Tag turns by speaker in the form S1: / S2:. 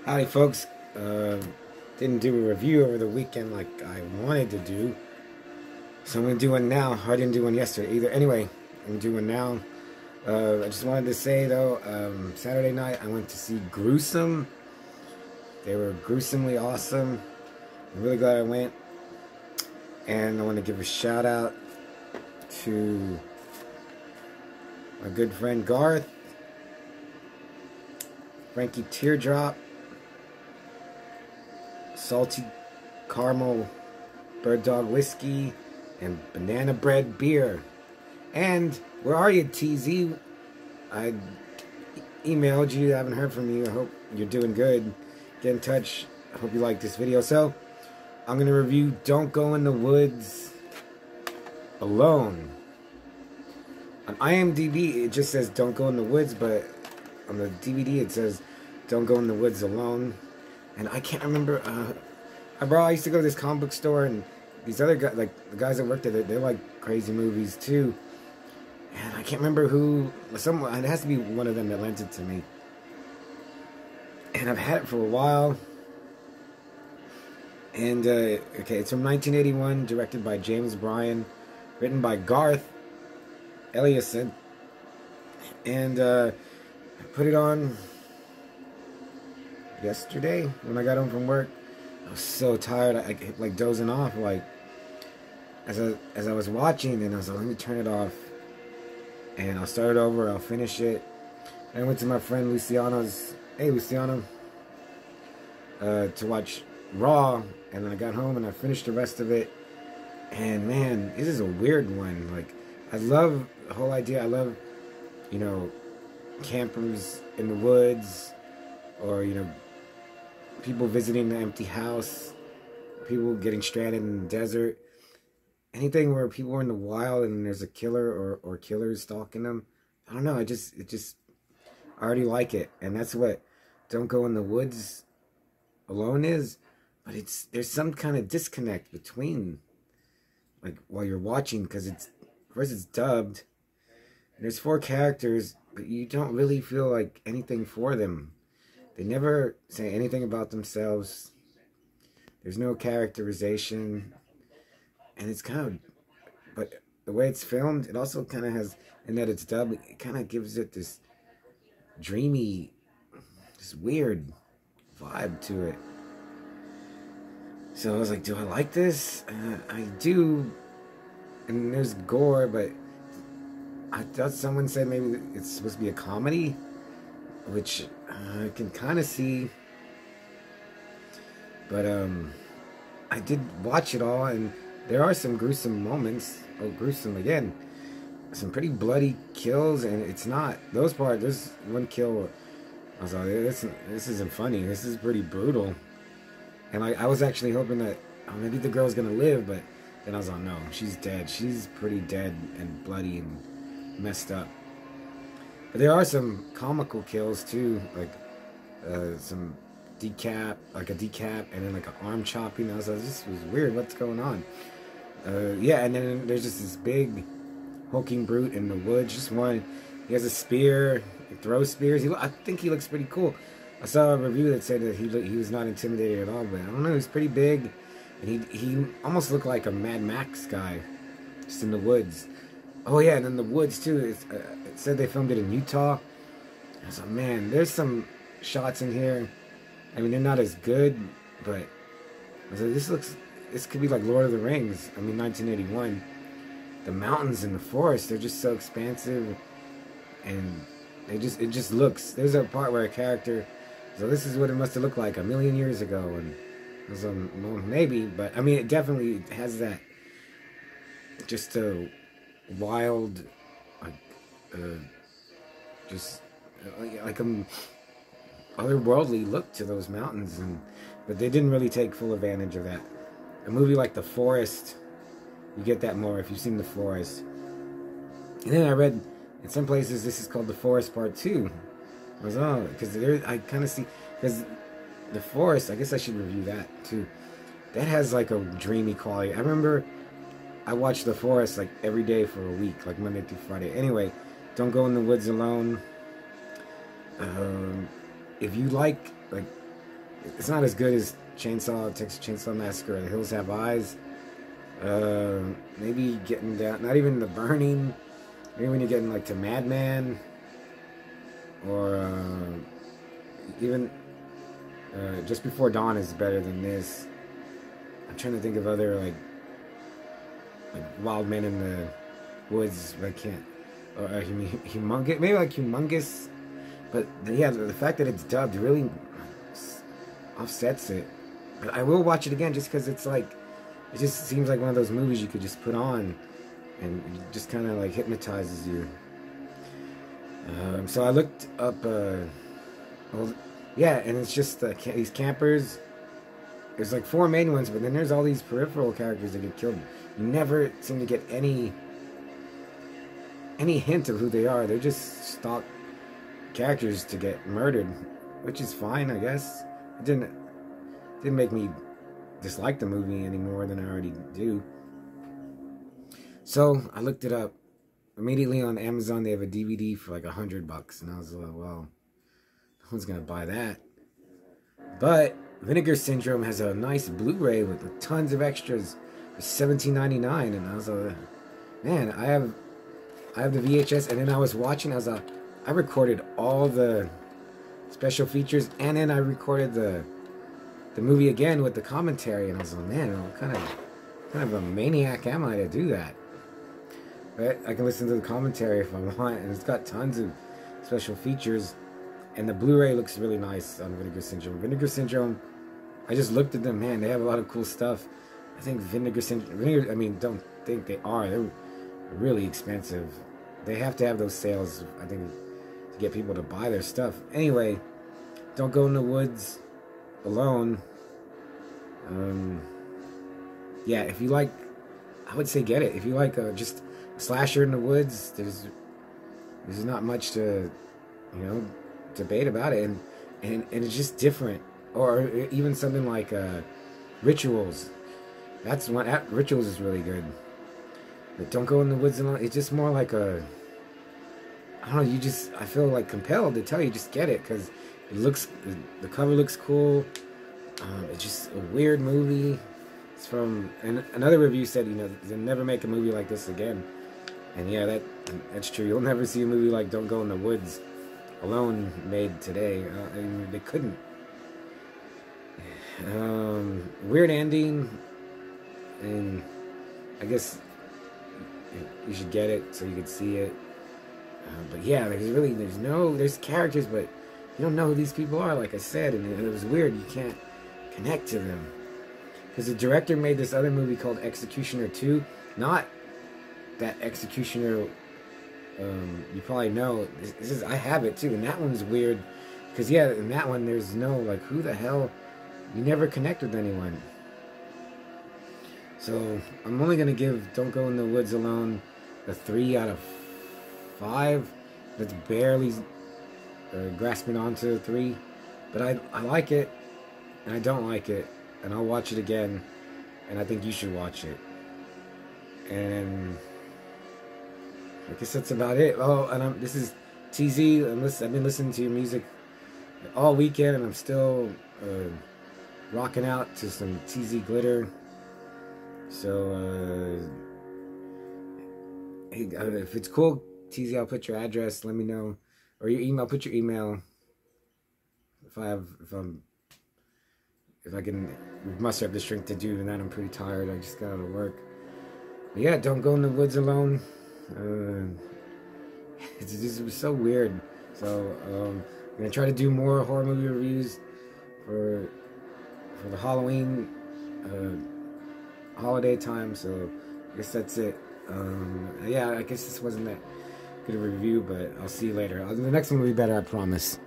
S1: Howdy, folks. Didn't do a review over the weekend like I wanted to do, so I'm gonna do one now. I didn't do one yesterday either. Anyway, I'm gonna do one now. I just wanted to say though, Saturday night I went to see Gruesome. They were gruesomely awesome. I'm really glad I went, and I want to give a shout out to my good friend Garth, Frankie Teardrop, Salty Caramel Bird Dog Whiskey, and Banana Bread Beer. And where are you, TZ? I emailed you. I haven't heard from you. I hope you're doing good. Get in touch. I hope you like this video. So, I'm going to review Don't Go in the Woods Alone. On IMDb, it just says Don't Go in the Woods, but on the DVD, it says Don't Go in the Woods Alone. And I can't remember, I used to go to this comic book store, and these other guys, like the guys that worked there, they like crazy movies too. And I can't remember who, it has to be one of them that lent it to me. And I've had it for a while. And, okay, it's from 1981, directed by James Bryan, written by Garth Eliason. And, I put it on yesterday when I got home from work. I was so tired, I kept like dozing off, like as I was watching, and I was like, let me turn it off and I'll start it over, I'll finish it. And I went to my friend Luciano's, hey Luciano, to watch Raw, and then I got home and I finished the rest of it. And man, this is a weird one. Like, I love the whole idea. I love, you know, campers in the woods, or, you know, people visiting the empty house, people getting stranded in the desert, anything where people are in the wild and there's a killer or killers stalking them. I don't know, I already like it. And that's what Don't Go in the Woods Alone is. But there's some kind of disconnect between, like, while you're watching, because first it's dubbed, and there's 4 characters, but you don't really feel like anything for them. They never say anything about themselves. There's no characterization. And it's kind of, but the way it's filmed, it also kind of has, and that it's dubbed, it kind of gives it this dreamy, this weird vibe to it. So I was like, do I like this? I do. And there's gore, but I thought someone said maybe it's supposed to be a comedy, which I can kind of see. But I did watch it all, and there are some gruesome moments. Oh, gruesome again. Some pretty bloody kills, and it's not those parts. There's one kill, I was like, this isn't funny. This is pretty brutal. And I was actually hoping that, oh, maybe the girl's gonna live, but then I was like, no, she's dead. She's pretty dead and bloody and messed up. But there are some comical kills too, like some decap, like a decap, and then like an arm chopping. I was like, this was weird. What's going on? Yeah, and then there's just this big hulking brute in the woods. Just one. He has a spear. He throws spears. I think he looks pretty cool. I saw a review that said that he was not intimidated at all, but I don't know. He's pretty big, and he almost looked like a Mad Max guy, just in the woods. Oh yeah, and in the woods too. It said they filmed it in Utah. I was like, man, there's some shots in here. I mean, they're not as good, but I was like, this could be like Lord of the Rings. I mean, 1981. The mountains and the forest, they're just so expansive, and it just looks. There's a part where a character, so this is what it must have looked like a million years ago, and I was like, well, maybe, but I mean, it definitely has that just a wild, like, just like otherworldly look to those mountains, but they didn't really take full advantage of that. A movie like The Forest, you get that more if you've seen The Forest. And then I read in some places this is called The Forest Part 2. I was, oh, because I kind of see, because The Forest, I guess I should review that too. That has like a dreamy quality. I remember I watched The Forest like every day for a week, like Monday through Friday. Anyway, Don't Go in the Woods Alone. If you like it's not as good as Texas Chainsaw Massacre, or The Hills Have Eyes. Maybe getting down, not even The Burning. Maybe when you're getting like to Madman, or even Just Before Dawn is better than this. I'm trying to think of other like Wild Men in the Woods, but I can't. Or Humongous, maybe like Humongous. But yeah, the fact that it's dubbed really offsets it. But I will watch it again just because it's like, it just seems like one of those movies you could just put on and it just kind of like hypnotizes you. So I looked up, well, yeah, and it's just these campers. There's like 4 main ones, but then there's all these peripheral characters that get killed. You never seem to get any hint of who they are. They're just stock characters to get murdered, which is fine, I guess. It didn't make me dislike the movie any more than I already do. So I looked it up. Immediately on Amazon, they have a DVD for like $100, and I was like, well, no one's gonna buy that. But Vinegar Syndrome has a nice Blu-ray with tons of extras for $17.99, and I was like, man, I have the VHS, and then I was watching. I recorded all the special features, and then I recorded the movie again with the commentary, and I was like, man, what kind of a maniac am I to do that? But I can listen to the commentary if I want, and it's got tons of special features, and the Blu-ray looks really nice on Vinegar Syndrome. Vinegar Syndrome, I just looked at them, man, they have a lot of cool stuff. I think Vinegar Syndrome, I mean, don't think they are. They're really expensive. They have to have those sales, I think, to get people to buy their stuff. Anyway, Don't Go in the Woods Alone. Yeah, if you like, I would say get it. If you like just a slasher in the woods, there's not much to, debate about it, and it's just different. Or even something like Rituals. Rituals is really good. But Don't Go in the Woods Alone. It's just more like I don't know. I feel like compelled to tell you, just get it, because the cover looks cool. It's just a weird movie. It's from, and another review said, they'll never make a movie like this again. And yeah, that's true. You'll never see a movie like Don't Go in the Woods Alone made today. They couldn't. Weird ending, and I guess you should get it so you can see it. But yeah, there's characters, but you don't know who these people are, like I said, and it was weird. You can't connect to them. Because the director made this other movie called Executioner 2. Not that Executioner, you probably know. I have it too, and that one's weird. Because yeah, in that one, there's no, like, who the hell? You never connect with anyone. So, I'm only going to give Don't Go in the Woods Alone a 3 out of 5. That's barely grasping onto a 3. But I like it, and I don't like it. And I'll watch it again, and I think you should watch it. And I guess that's about it. Oh, and this is TZ. I've been listening to your music all weekend, and I'm still rocking out to some tzglitter. So, hey, if it's cool, TZ, I'll put your address. Let me know, or your email. Put your email. If I can muster up the strength to do that. I'm pretty tired. I just got out of work. But yeah, Don't Go in the Woods Alone. It was so weird. So I'm gonna try to do more horror movie reviews for the Halloween holiday time. So I guess that's it. Yeah, I guess this wasn't that good of a review, but I'll see you later. The next one will be better, I promise.